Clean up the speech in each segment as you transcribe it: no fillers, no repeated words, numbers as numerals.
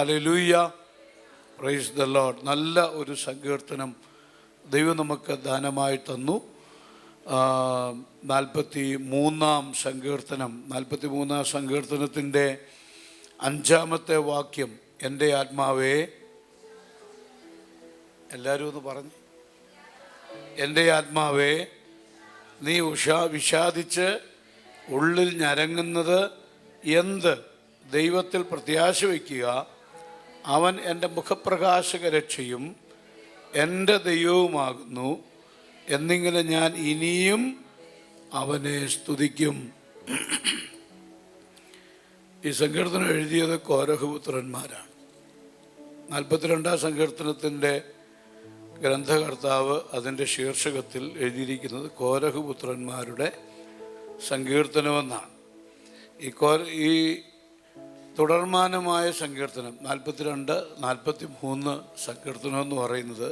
Hallelujah, praise the Lord. നല്ല ഒരു സങ്കീർത്തനം ദൈവം നമുക്ക് ദാനമായി തന്നു. 43-ാം സങ്കീർത്തനം, 43-ാം സങ്കീർത്തനത്തിൻ്റെ 5-ാമത്തെ വാക്യം, എൻ്റെ ആത്മാവേ, എല്ലാവരും ഒന്ന് പറഞ്ഞു, എൻ്റെ ആത്മാവേ, നീ വിഷാദിച്ച് ഉള്ളിൽ ഞരങ്ങുന്നത് എന്ത്? ദൈവത്തിൽ പ്രത്യാശ വയ്ക്കുക, അവൻ എൻ്റെ മുഖപ്രകാശക രക്ഷയും എൻ്റെ ദൈവവുമാകുന്നു. എന്നിങ്ങനെ ഞാൻ ഇനിയും അവനെ സ്തുതിക്കും. ഈ സങ്കീർത്തനം എഴുതിയത് കോരഹപുത്രന്മാരാണ്. 42-ാം സങ്കീർത്തനത്തിൻ്റെ ഗ്രന്ഥകർത്താവ് അതിൻ്റെ ശീർഷകത്തിൽ എഴുതിയിരിക്കുന്നത് കോരഹപുത്രന്മാരുടെ സങ്കീർത്തനമെന്നാണ്. ഈ തുടർമാനമായ സങ്കീർത്തനം 42, 43 സങ്കീർത്തനം എന്ന് പറയുന്നത്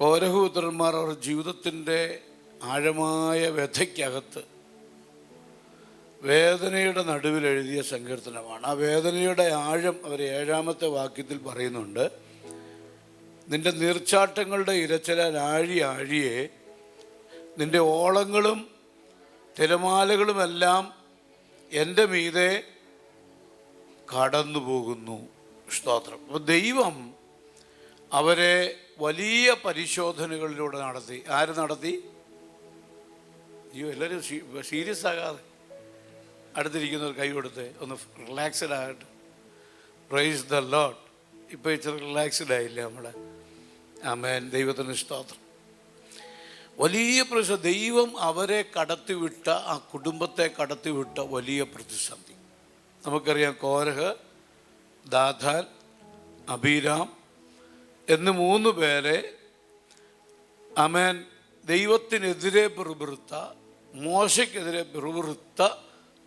കോരഹപുത്രന്മാർ അവർ ജീവിതത്തിൻ്റെ ആഴമായ വ്യഥയ്ക്കകത്ത് വേദനയുടെ നടുവിൽ എഴുതിയ സങ്കീർത്തനമാണ്. ആ വേദനയുടെ ആഴം അവർ 7-ാമത്തെ വാക്യത്തിൽ പറയുന്നുണ്ട്. നിൻ്റെ നീർച്ചാട്ടങ്ങളുടെ ഇരച്ചിലാൽ ആഴിയെ നിൻ്റെ ഓളങ്ങളും തിരമാലകളുമെല്ലാം എൻ്റെ മീതെ കടന്നു പോകുന്നു. സ്തോത്രം. അപ്പോൾ ദൈവം അവരെ വലിയ പരിശോധനകളിലൂടെ നടത്തി. ആര് നടത്തി? എല്ലാവരും സീരിയസ് ആകാതെ അടുത്തിരിക്കുന്നവർ കൈ കൊടുത്ത് ഒന്ന് റിലാക്സ്ഡ് ആകട്ടെ. Praise the Lord. ഇപ്പോൾ ഇച്ചിരി റിലാക്സ്ഡ് ആയില്ലേ നമ്മളെ? ആമേൻ. ദൈവത്തിന് സ്തോത്രം. വലിയ ദൈവം അവരെ കടത്തിവിട്ട, ആ കുടുംബത്തെ കടത്തിവിട്ട വലിയ പ്രതിസന്ധി നമുക്കറിയാം. കോരഹ്, ദാഥാൻ, അബീരാം എന്ന് 3 പേരെ ആമേൻ ദൈവത്തിനെതിരെ പിറുപിറുത്ത, മോശയ്ക്കെതിരെ പിറുപിറുത്ത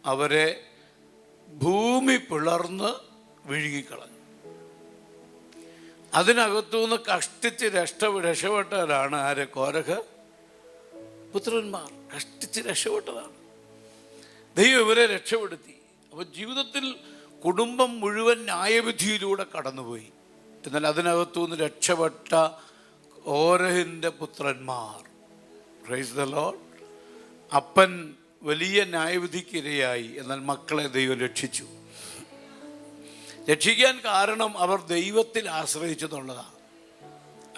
അവരെ ഭൂമി പിളർന്ന് വിഴുങ്ങിക്കളഞ്ഞു. അതിനകത്തുനിന്ന് കഷ്ടിച്ച് രക്ഷപ്പെട്ടവരാണ് ആര്? കോരഹ് പുത്രന്മാർ. കഷ്ടിച്ച് രക്ഷപ്പെട്ടതാണ്. ദൈവം ഇവരെ രക്ഷപ്പെടുത്തി. അപ്പോൾ ജീവിതത്തിൽ കുടുംബം മുഴുവൻ ന്യായവിധിയിലൂടെ കടന്നുപോയി. എന്നാൽ അതിനകത്തുനിന്ന് രക്ഷപ്പെട്ട കോരഹിൻ്റെ പുത്രന്മാർ, പ്രൈസ് ദ ലോർഡ്. അപ്പൻ വലിയ ന്യായവിധിക്കിരയായി, എന്നാൽ മക്കളെ ദൈവം രക്ഷിച്ചു. രക്ഷിക്കാൻ കാരണം അവർ ദൈവത്തിൽ ആശ്രയിച്ചെന്നുള്ളതാണ്.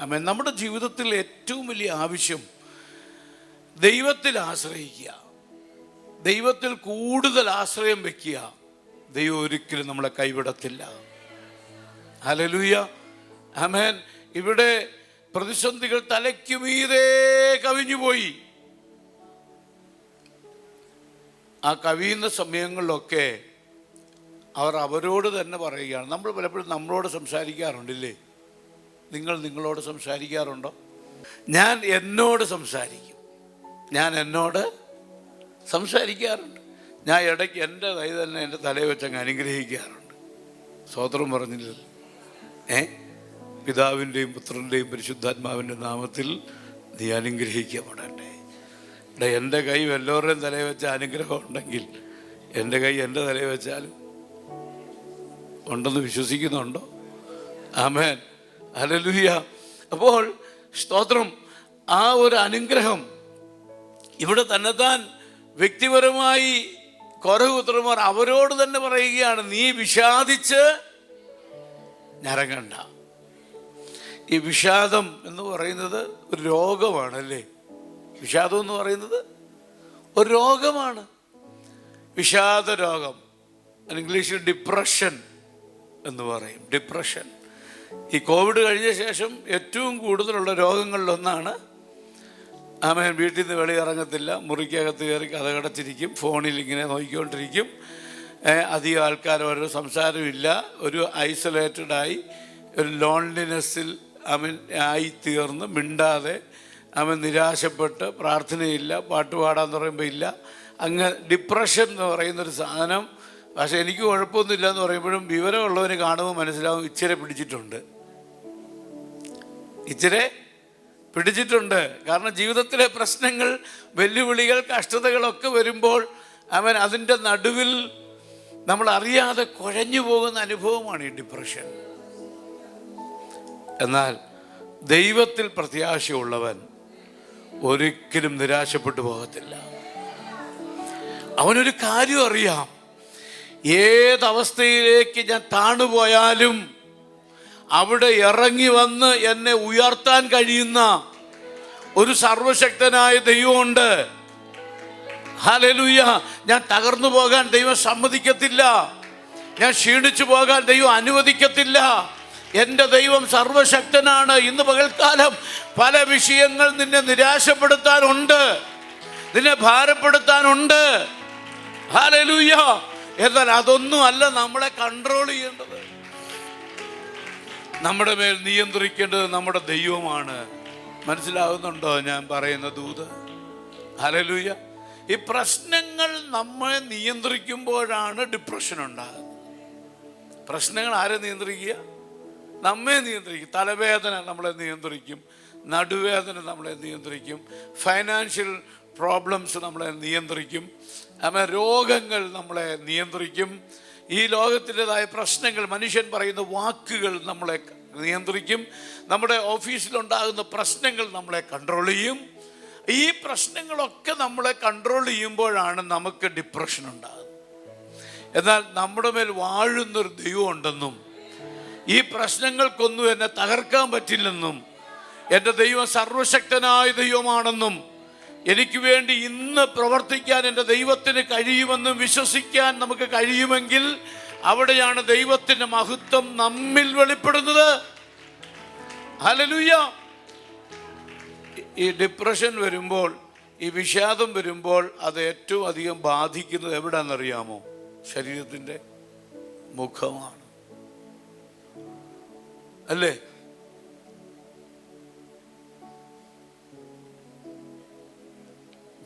ആമേൻ. നമ്മുടെ ജീവിതത്തിൽ ഏറ്റവും വലിയ ആവശ്യം ദൈവത്തിൽ ആശ്രയിക്കുക, ദൈവത്തിൽ കൂടുതൽ ആശ്രയം വയ്ക്കുക. ദൈവം ഒരിക്കലും നമ്മളെ കൈവിടത്തില്ല. ഹല്ലേലൂയ, ആമേൻ. ഇവിടെ പ്രതിസന്ധികൾ തലയ്ക്കുമീതെ കവിഞ്ഞുപോയി. ആ കവിയുന്ന സമയങ്ങളിലൊക്കെ അവർ അവരോട് തന്നെ പറയുകയാണ്. നമ്മൾ പലപ്പോഴും നമ്മളോട് സംസാരിക്കാറുണ്ടില്ലേ? നിങ്ങൾ നിങ്ങളോട് സംസാരിക്കാറുണ്ടോ? ഞാൻ എന്നോട് സംസാരിക്കും. ഞാൻ എന്നോട് സംസാരിക്കാറുണ്ട്. ഞാൻ ഇടയ്ക്ക് എൻ്റെ കൈ തന്നെ എൻ്റെ തലയിൽ വെച്ചങ്ങ് അനുഗ്രഹിക്കാറുണ്ട്. സ്വതന്ത്രം പറഞ്ഞില്ലല്ലോ. പിതാവിൻ്റെയും പുത്രൻ്റെയും പരിശുദ്ധാത്മാവിൻ്റെ നാമത്തിൽ നീ അനുഗ്രഹിക്കപ്പെടട്ടെ. എൻ്റെ കൈ വല്ലവരുടെയും തലയിൽ വെച്ച അനുഗ്രഹം ഉണ്ടെങ്കിൽ എൻ്റെ കൈ എൻ്റെ തലയിൽ വെച്ചാലും ഉണ്ടെന്ന് വിശ്വസിക്കുന്നുണ്ടോ? ആമേൻ. ഹല്ലേലൂയ. അപ്പോൾ സ്തോത്രം. ആ ഒരു അനുഗ്രഹം ഇവിടെ തന്നെത്താൻ വ്യക്തിപരമായി കോരഹപുത്രന്മാർ അവരോട് തന്നെ പറയുകയാണ്, നീ വിഷാദിച്ച് ഞരങ്ങണ്ട. ഈ വിഷാദം എന്ന് പറയുന്നത് ഒരു രോഗമാണല്ലേ? വിഷാദം എന്ന് പറയുന്നത് ഒരു രോഗമാണ്. വിഷാദ രോഗം, ഇംഗ്ലീഷിൽ ഡിപ്രഷൻ എന്ന് പറയും. ഡിപ്രഷൻ ഈ കോവിഡ് കഴിഞ്ഞ ശേഷം ഏറ്റവും കൂടുതലുള്ള രോഗങ്ങളിലൊന്നാണ്. ആമേൻ. വീട്ടിൽ നിന്ന് വെളിയിറങ്ങത്തില്ല, മുറിക്കകത്ത് കയറി കഥകടച്ചിരിക്കും, ഫോണിൽ ഇങ്ങനെ നോക്കിക്കൊണ്ടിരിക്കും. അധികം ആൾക്കാരോരോ സംസാരമില്ല, ഒരു ഐസൊലേറ്റഡായി, ഒരു ലോൺലിനെസ്സിൽ ആയിത്തീർന്ന് മിണ്ടാതെ നിരാശപ്പെട്ട്, പ്രാർത്ഥനയില്ല, പാട്ട് പാടാന്ന് പറയുമ്പോൾ ഇല്ല. അങ്ങ് ഡിപ്രഷൻ എന്ന് പറയുന്നൊരു സാധനം. പക്ഷേ എനിക്ക് കുഴപ്പമൊന്നുമില്ല എന്ന് പറയുമ്പോഴും വിവരമുള്ളവന് കാണുമ്പോൾ മനസ്സിലാവും ഇച്ചിരി പിടിച്ചിട്ടുണ്ട്. കാരണം ജീവിതത്തിലെ പ്രശ്നങ്ങൾ, വെല്ലുവിളികൾ, കഷ്ടതകളൊക്കെ വരുമ്പോൾ അവൻ അതിൻ്റെ നടുവിൽ നമ്മൾ അറിയാതെ കുഴഞ്ഞു പോകുന്ന അനുഭവമാണ് ഈ ഡിപ്രഷൻ. എന്നാൽ ദൈവത്തിൽ പ്രത്യാശയുള്ളവൻ ഒരിക്കലും നിരാശപ്പെട്ടു പോകത്തില്ല. അവനൊരു കാര്യം അറിയാം, ഏതവസ്ഥയിലേക്ക് ഞാൻ താണുപോയാലും അവിടെ ഇറങ്ങി വന്ന് എന്നെ ഉയർത്താൻ കഴിയുന്ന ഒരു സർവശക്തനായ ദൈവമുണ്ട്. ഹല്ലേലൂയ. ഞാൻ തകർന്നു പോകാൻ ദൈവം സമ്മതിക്കത്തില്ല. ഞാൻ ക്ഷീണിച്ചു പോകാൻ ദൈവം അനുവദിക്കത്തില്ല. എൻ്റെ ദൈവം സർവശക്തനാണ്. ഇന്ന് പകൽക്കാലം പല വിഷയങ്ങൾ നിന്നെ നിരാശപ്പെടുത്താനുണ്ട്, നിന്നെ ഭാരപ്പെടുത്താനുണ്ട്. ഹല്ലേലൂയ. എന്നാൽ അതൊന്നും അല്ല നമ്മളെ കൺട്രോൾ ചെയ്യേണ്ടത്. നമ്മുടെ മേൽ നിയന്ത്രിക്കേണ്ടത് നമ്മുടെ ദൈവമാണ്. മനസ്സിലാവുന്നുണ്ടോ ഞാൻ പറയുന്ന ദൂത്? ഹല്ലേലൂയ. ഈ പ്രശ്നങ്ങൾ നമ്മളെ നിയന്ത്രിക്കുമ്പോഴാണ് ഡിപ്രഷൻ ഉണ്ടാകുന്നത്. പ്രശ്നങ്ങൾ ആരെ നിയന്ത്രിക്കുക? നമ്മെ നിയന്ത്രിക്കും. തലവേദന നമ്മളെ നിയന്ത്രിക്കും, നടുവേദന നമ്മളെ നിയന്ത്രിക്കും, ഫൈനാൻഷ്യൽ പ്രോബ്ലംസ് നമ്മളെ നിയന്ത്രിക്കും, രോഗങ്ങൾ നമ്മളെ നിയന്ത്രിക്കും, ഈ ലോകത്തിൻ്റെതായ പ്രശ്നങ്ങൾ, മനുഷ്യൻ പറയുന്ന വാക്കുകൾ നമ്മളെ നിയന്ത്രിക്കും, നമ്മുടെ ഓഫീസിലുണ്ടാകുന്ന പ്രശ്നങ്ങൾ നമ്മളെ കൺട്രോൾ ചെയ്യും. ഈ പ്രശ്നങ്ങളൊക്കെ നമ്മളെ കൺട്രോൾ ചെയ്യുമ്പോഴാണ് നമുക്ക് ഡിപ്രഷൻ ഉണ്ടാകുന്നത്. എന്നാൽ നമ്മുടെ മേൽ വാഴുന്നൊരു ദൈവം ഉണ്ടെന്നും ഈ പ്രശ്നങ്ങൾക്കൊന്നും എന്നെ തകർക്കാൻ പറ്റില്ലെന്നും എൻ്റെ ദൈവം സർവശക്തനായ ദൈവമാണെന്നും എനിക്ക് വേണ്ടി ഇന്ന് പ്രവർത്തിക്കാൻ എൻ്റെ ദൈവത്തിന് കഴിയുമെന്നും വിശ്വസിക്കാൻ നമുക്ക് കഴിയുമെങ്കിൽ അവിടെയാണ് ദൈവത്തിൻ്റെ മഹത്വം നമ്മിൽ വെളിപ്പെടുന്നത്. ഹല്ലേലൂയ. ഈ ഡിപ്രഷൻ വരുമ്പോൾ, ഈ വിഷാദം വരുമ്പോൾ അത് ഏറ്റവും അധികം ബാധിക്കുന്നത് എവിടെയാണെന്നറിയാമോ? ശരീരത്തിൻ്റെ മുഖമാണ്, അല്ലേ?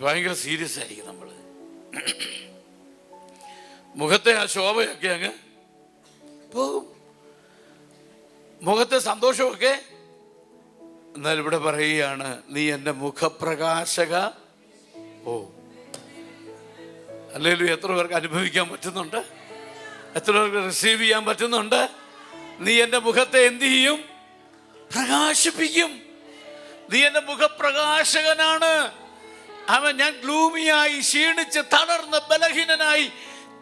ഭയങ്കര സീരിയസ് ആയിരിക്കും നമ്മൾ. മുഖത്തെ ആ ശോഭയൊക്കെ അങ്ങ് പോകും, മുഖത്തെ സന്തോഷമൊക്കെ. എന്നാൽ ഇവിടെ പറയുകയാണ്, നീ എൻ്റെ മുഖപ്രകാശക. ഓ അല്ലേലും എത്ര പേർക്ക് അനുഭവിക്കാൻ പറ്റുന്നുണ്ട്? എത്ര പേർക്ക് റിസീവ് ചെയ്യാൻ പറ്റുന്നുണ്ട്? നീ എൻ്റെ മുഖത്തെ എന്ത് ചെയ്യും? പ്രകാശിപ്പിക്കും. നീ എൻ്റെ മുഖപ്രകാശകനാണ്. ഞാൻ ഗ്ലൂമിയായി, ക്ഷീണിച്ച്, തളർന്ന്, ബലഹീനനായി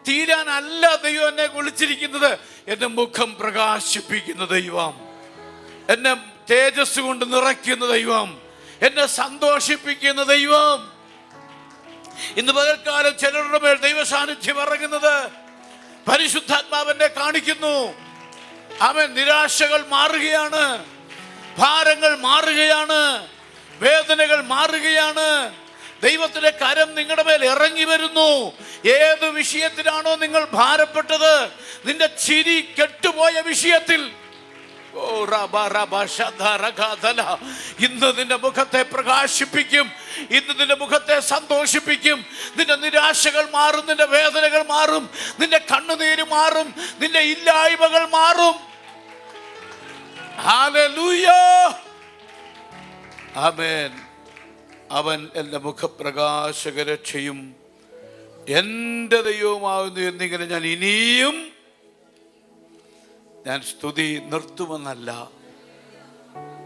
തീരാനല്ല ദൈവം എന്നെ വിളിച്ചിരിക്കുന്നത്. എൻ്റെ മുഖം പ്രകാശിപ്പിക്കുന്ന ദൈവം, എന്നെ തേജസ് കൊണ്ട് നിറയ്ക്കുന്ന ദൈവം, എന്നെ സന്തോഷിപ്പിക്കുന്ന ദൈവം. ഇന്ന് പകൽക്കാലം ചിലരുടെ മേൽ ദൈവ സാന്നിധ്യം ഇറങ്ങുന്നത് പരിശുദ്ധാത്മാവെന്നെ കാണിക്കുന്നു. അവൻ നിരാശകൾ മാറുകയാണ്, ഭാരങ്ങൾ മാറുകയാണ്, വേദനകൾ മാറുകയാണ്. ദൈവത്തിന്റെ കരം നിങ്ങളുടെ മേൽ ഇറങ്ങി വരുന്നു. ഏത് വിഷയത്തിലാണോ നിങ്ങൾ ഭാരപ്പെട്ടത്, നിന്റെ ചിരി കെട്ടുപോയ വിഷയത്തിൽ, ഇന്ന് നിന്റെ മുഖത്തെ പ്രകാശിപ്പിക്കും, ഇന്ന് നിന്റെ മുഖത്തെ സന്തോഷിപ്പിക്കും. നിന്റെ നിരാശകൾ മാറും, നിന്റെ വേദനകൾ മാറും, നിന്റെ കണ്ണുനീര് മാറും, നിന്റെ ഇല്ലായ്മകൾ മാറും. ഹല്ലേലൂയ. ആമേൻ. അവൻ എൻ്റെ മുഖപ്രകാശകരക്ഷയും എൻ്റെ ദൈവമാകുന്നു എന്നിങ്ങനെ ഞാൻ ഇനിയും ഞാൻ സ്തുതി നിർത്തുമെന്നല്ല,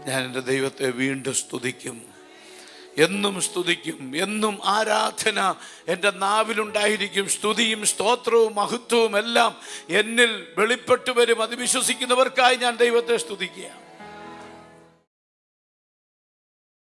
ഞാൻ എൻ്റെ ദൈവത്തെ വീണ്ടും സ്തുതിക്കും, എന്നും സ്തുതിക്കും, എന്നും ആരാധന എൻ്റെ നാവിലുണ്ടായിരിക്കും. സ്തുതിയും സ്തോത്രവും മഹത്വവും എല്ലാം എന്നിൽ വെളിപ്പെട്ടു വരും. അത് വിശ്വസിക്കുന്നവർക്കായി ഞാൻ ദൈവത്തെ സ്തുതിക്കുക.